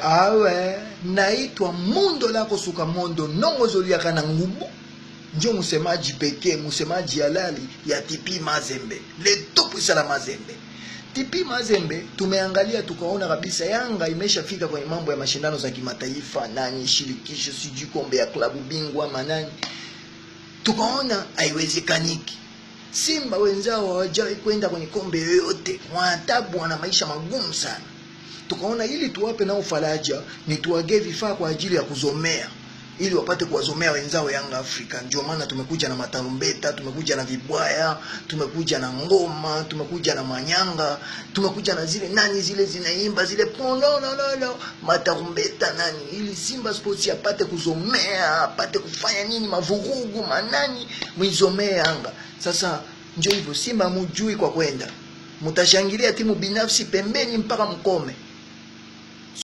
Awe naitwa Mundo lako suka mondo nongo zoliaka na ngubu. Ndio msemaji pekee, msemaji halali ya TP Mazembe, le topu sala Mazembe. TP Mazembe tumeangalia tukaona kabisa Yanga imeshafika kwenye mambo ya mashindano za kimataifa, nani shirikisho sijui kombe ya klabu bingwa manani. Tukaona haiwezekaniki. Simba wenzao hawajai kwenda kwenye kombe yoyote, wanatabu, wana maisha magumu sana. Tukaona ili tuwape nao faraja ni tuwagee vifaa kwa ajili ya kuzomea, ili wapate kuwazomea wenzao Yanga Afrika. Ndio maana tumekuja na matarumbeta, tumekuja na vibwaya, tumekuja na ngoma, tumekuja na manyanga, tumekuja na zile nani zile zinaimba zile polololo matarumbeta nani, ili Simba Sports apate kuzomea, apate kufanya nini mavurugu manani muizomea Yanga. Sasa ndio hivyo, Simba mujui kwa kwenda, mutashangilia timu binafsi pembeni mpaka mkome.